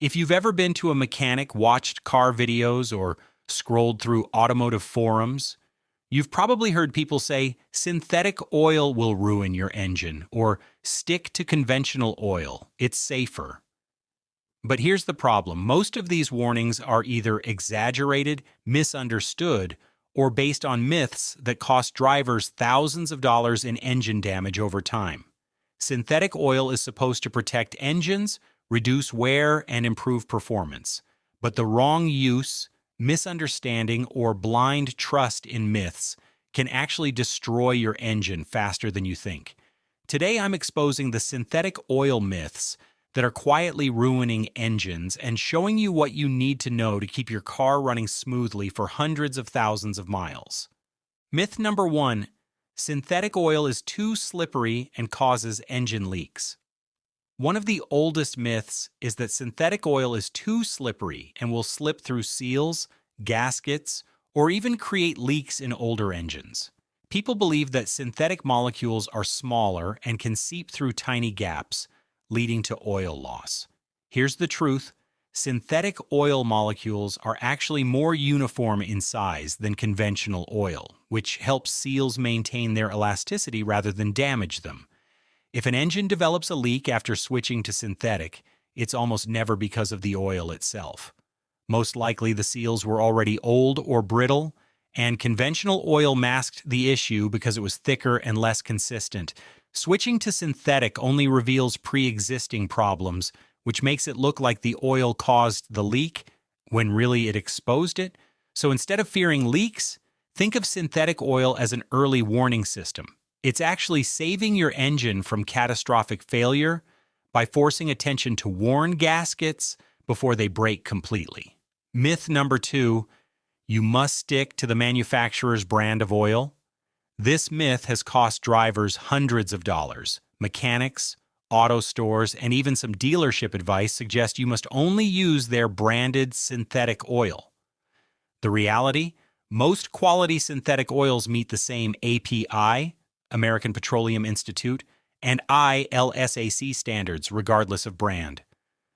If you've ever been to a mechanic, watched car videos, or scrolled through automotive forums, you've probably heard people say synthetic oil will ruin your engine or stick to conventional oil. It's safer. But here's the problem. Most of these warnings are either exaggerated, misunderstood, or based on myths that cost drivers thousands of dollars in engine damage over time. Synthetic oil is supposed to protect engines, reduce wear, and improve performance. But the wrong use, misunderstanding, or blind trust in myths can actually destroy your engine faster than you think. Today, I'm exposing the synthetic oil myths that are quietly ruining engines and showing you what you need to know to keep your car running smoothly for hundreds of thousands of miles. Myth number 1: synthetic oil is too slippery and causes engine leaks. One of the oldest myths is that synthetic oil is too slippery and will slip through seals, gaskets, or even create leaks in older engines. People believe that synthetic molecules are smaller and can seep through tiny gaps, leading to oil loss. Here's the truth: synthetic oil molecules are actually more uniform in size than conventional oil, which helps seals maintain their elasticity rather than damage them. If an engine develops a leak after switching to synthetic, it's almost never because of the oil itself. Most likely the seals were already old or brittle, and conventional oil masked the issue because it was thicker and less consistent. Switching to synthetic only reveals pre-existing problems, which makes it look like the oil caused the leak when really it exposed it. So instead of fearing leaks, think of synthetic oil as an early warning system. It's actually saving your engine from catastrophic failure by forcing attention to worn gaskets before they break completely. Myth number 2: you must stick to the manufacturer's brand of oil. This myth has cost drivers hundreds of dollars. Mechanics, auto stores, and even some dealership advice suggest you must only use their branded synthetic oil. The reality? Most quality synthetic oils meet the same API, American Petroleum Institute, and ILSAC standards regardless of brand.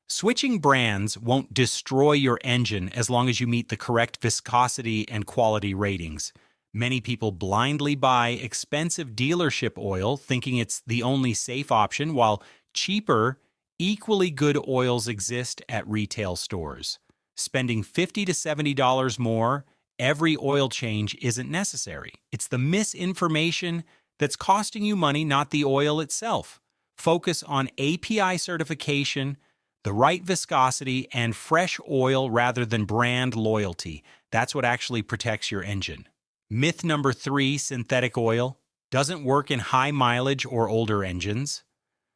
Switching brands won't destroy your engine as long as you meet the correct viscosity and quality ratings. Many people blindly buy expensive dealership oil thinking it's the only safe option, while cheaper, equally good oils exist at retail stores. Spending $50 to $70 more every oil change isn't necessary. It's the misinformation that's costing you money, not the oil itself. Focus on API certification, the right viscosity, and fresh oil rather than brand loyalty. That's what actually protects your engine. Myth number 3: synthetic oil doesn't work in high mileage or older engines.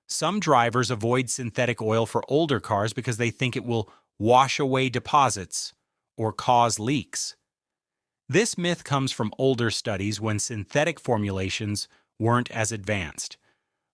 Some drivers avoid synthetic oil for older cars because they think it will wash away deposits or cause leaks. This myth comes from older studies when synthetic formulations weren't as advanced.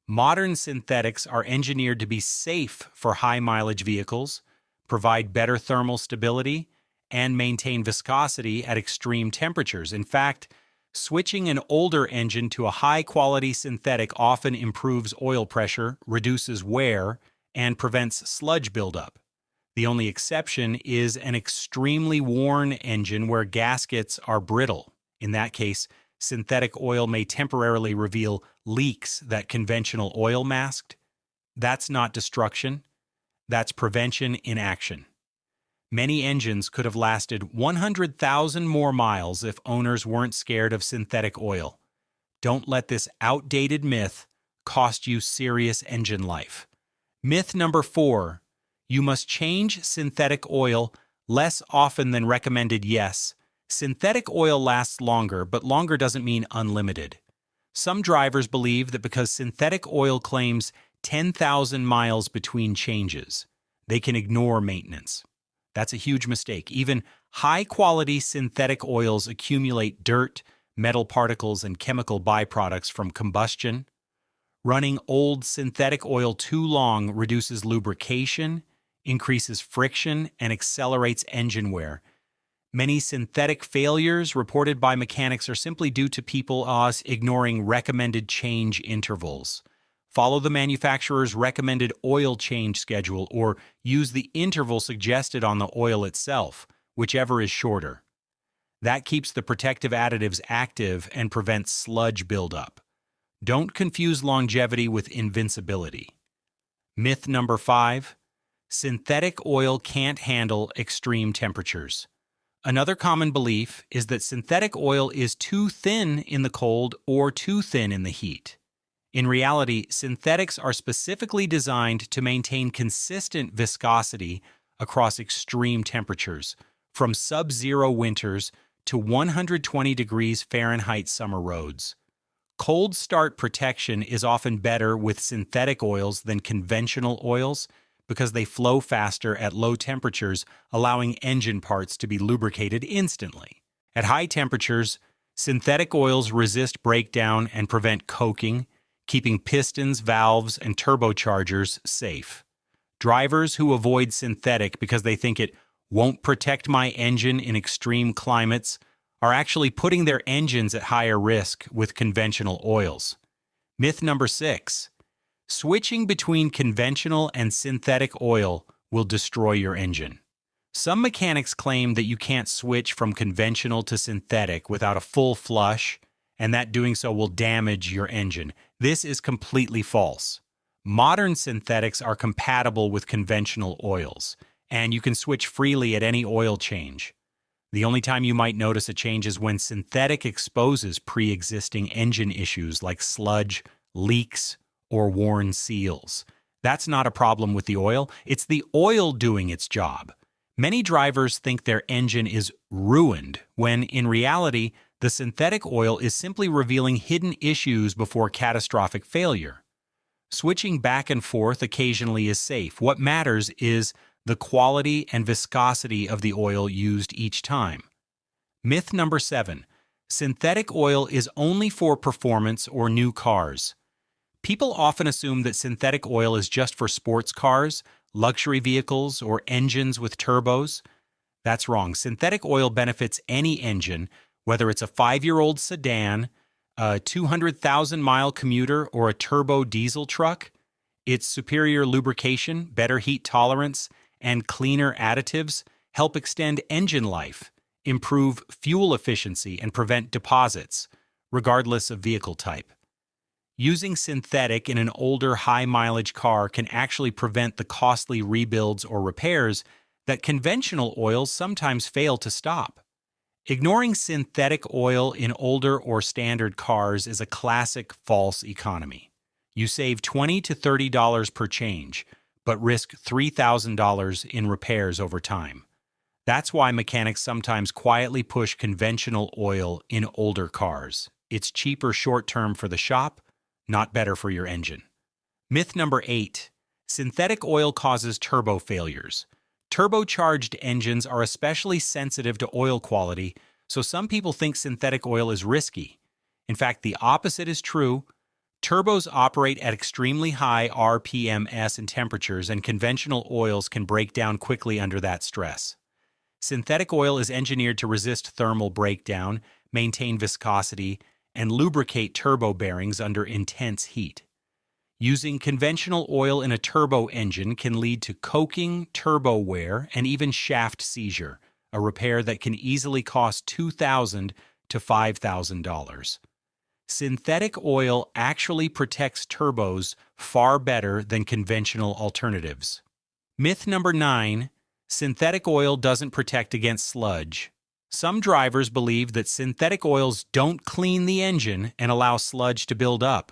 Modern synthetics are engineered to be safe for high-mileage vehicles, provide better thermal stability, and maintain viscosity at extreme temperatures. In fact, switching an older engine to a high-quality synthetic often improves oil pressure, reduces wear, and prevents sludge buildup. The only exception is an extremely worn engine where gaskets are brittle. In that case, synthetic oil may temporarily reveal leaks that conventional oil masked. That's not destruction. That's prevention in action. Many engines could have lasted 100,000 more miles if owners weren't scared of synthetic oil. Don't let this outdated myth cost you serious engine life. Myth number 4: you must change synthetic oil less often than recommended. Yes, synthetic oil lasts longer, but longer doesn't mean unlimited. Some drivers believe that because synthetic oil claims 10,000 miles between changes, they can ignore maintenance. That's a huge mistake. Even high-quality synthetic oils accumulate dirt, metal particles, and chemical byproducts from combustion. Running old synthetic oil too long reduces lubrication, increases friction, and accelerates engine wear. Many synthetic failures reported by mechanics are simply due to people ignoring recommended change intervals. Follow the manufacturer's recommended oil change schedule or use the interval suggested on the oil itself, whichever is shorter. That keeps the protective additives active and prevents sludge buildup. Don't confuse longevity with invincibility. Myth number 5. Synthetic oil can't handle extreme temperatures. Another common belief is that synthetic oil is too thin in the cold or too thin in the heat. In reality, synthetics are specifically designed to maintain consistent viscosity across extreme temperatures, from sub-zero winters to 120 degrees Fahrenheit summer roads. Cold start protection is often better with synthetic oils than conventional oils because they flow faster at low temperatures, allowing engine parts to be lubricated instantly. At high temperatures, synthetic oils resist breakdown and prevent coking, keeping pistons, valves, and turbochargers safe. Drivers who avoid synthetic because they think it won't protect my engine in extreme climates are actually putting their engines at higher risk with conventional oils. Myth number 6. Switching between conventional and synthetic oil will destroy your engine. Some mechanics claim that you can't switch from conventional to synthetic without a full flush, and that doing so will damage your engine. This is completely false. Modern synthetics are compatible with conventional oils, and you can switch freely at any oil change. The only time you might notice a change is when synthetic exposes pre-existing engine issues like sludge, leaks, or worn seals. That's not a problem with the oil, it's the oil doing its job. Many drivers think their engine is ruined, when in reality, the synthetic oil is simply revealing hidden issues before catastrophic failure. Switching back and forth occasionally is safe. What matters is the quality and viscosity of the oil used each time. Myth number 7. Synthetic oil is only for performance or new cars. People often assume that synthetic oil is just for sports cars, luxury vehicles, or engines with turbos. That's wrong. Synthetic oil benefits any engine, whether it's a 5-year-old sedan, a 200,000-mile commuter, or a turbo diesel truck. Its superior lubrication, better heat tolerance, and cleaner additives help extend engine life, improve fuel efficiency, and prevent deposits, regardless of vehicle type. Using synthetic in an older, high-mileage car can actually prevent the costly rebuilds or repairs that conventional oils sometimes fail to stop. Ignoring synthetic oil in older or standard cars is a classic false economy. You save $20 to $30 per change, but risk $3,000 in repairs over time. That's why mechanics sometimes quietly push conventional oil in older cars. It's cheaper short-term for the shop, not better for your engine. Myth number 8. Synthetic oil causes turbo failures. Turbocharged engines are especially sensitive to oil quality, so some people think synthetic oil is risky. In fact, the opposite is true. Turbos operate at extremely high RPMs and temperatures, and conventional oils can break down quickly under that stress. Synthetic oil is engineered to resist thermal breakdown, maintain viscosity, and lubricate turbo bearings under intense heat. Using conventional oil in a turbo engine can lead to coking, turbo wear, and even shaft seizure, a repair that can easily cost $2,000 to $5,000. Synthetic oil actually protects turbos far better than conventional alternatives. Myth number 9. Synthetic oil doesn't protect against sludge. Some drivers believe that synthetic oils don't clean the engine and allow sludge to build up.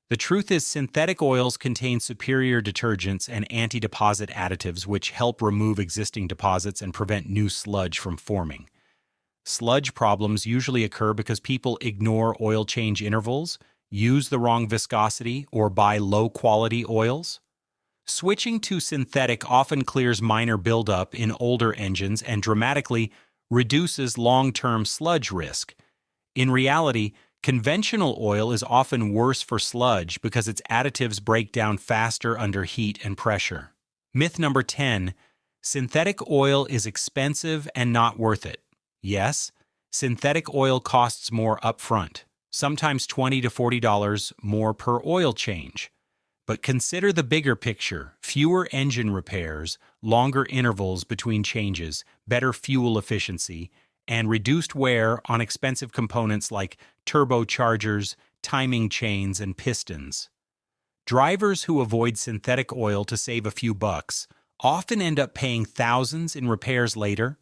The truth is, synthetic oils contain superior detergents and anti-deposit additives which help remove existing deposits and prevent new sludge from forming. Sludge problems usually occur because people ignore oil change intervals, use the wrong viscosity, or buy low-quality oils. Switching to synthetic often clears minor buildup in older engines and dramatically reduces long-term sludge risk. In reality, conventional oil is often worse for sludge because its additives break down faster under heat and pressure. Myth number 10. Synthetic oil is expensive and not worth it. Yes, synthetic oil costs more upfront, sometimes $20 to $40 more per oil change. But consider the bigger picture: fewer engine repairs, longer intervals between changes, better fuel efficiency, and reduced wear on expensive components like turbochargers, timing chains, and pistons. Drivers who avoid synthetic oil to save a few bucks often end up paying thousands in repairs later.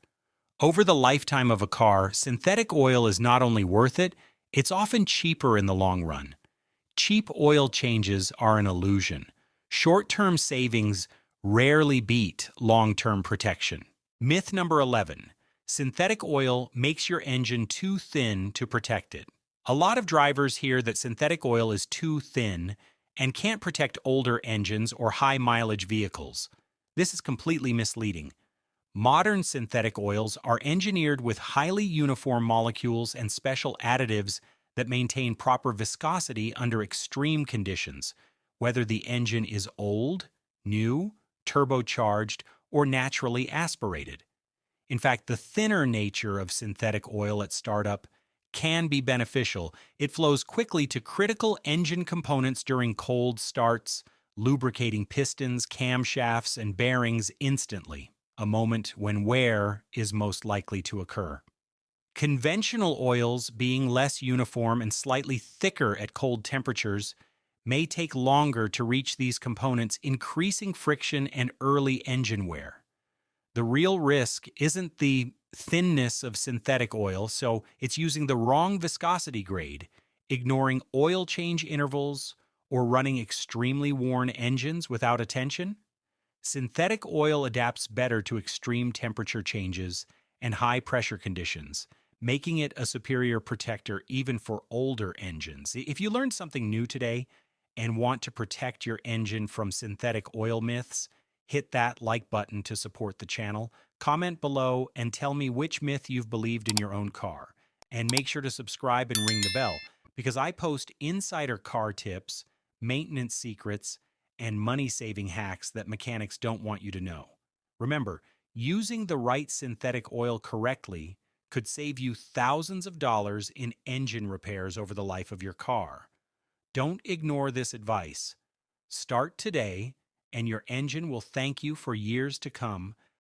Over the lifetime of a car, synthetic oil is not only worth it, it's often cheaper in the long run. Cheap oil changes are an illusion. Short-term savings rarely beat long-term protection. Myth number 11. Synthetic oil makes your engine too thin to protect it. A lot of drivers hear that synthetic oil is too thin and can't protect older engines or high-mileage vehicles. This is completely misleading. Modern synthetic oils are engineered with highly uniform molecules and special additives that maintain proper viscosity under extreme conditions, whether the engine is old, new, turbocharged, or naturally aspirated. In fact, the thinner nature of synthetic oil at startup can be beneficial. It flows quickly to critical engine components during cold starts, lubricating pistons, camshafts, and bearings instantly, a moment when wear is most likely to occur. Conventional oils, being less uniform and slightly thicker at cold temperatures, may take longer to reach these components, increasing friction and early engine wear. The real risk isn't the thinness of synthetic oil, so it's using the wrong viscosity grade, ignoring oil change intervals, or running extremely worn engines without attention. Synthetic oil adapts better to extreme temperature changes and high pressure conditions, making it a superior protector even for older engines. If you learned something new today and want to protect your engine from synthetic oil myths, hit that like button to support the channel. Comment below and tell me which myth you've believed in your own car. And make sure to subscribe and ring the bell, because I post insider car tips, maintenance secrets, and money-saving hacks that mechanics don't want you to know. Remember, using the right synthetic oil correctly could save you thousands of dollars in engine repairs over the life of your car. Don't ignore this advice. Start today, and your engine will thank you for years to come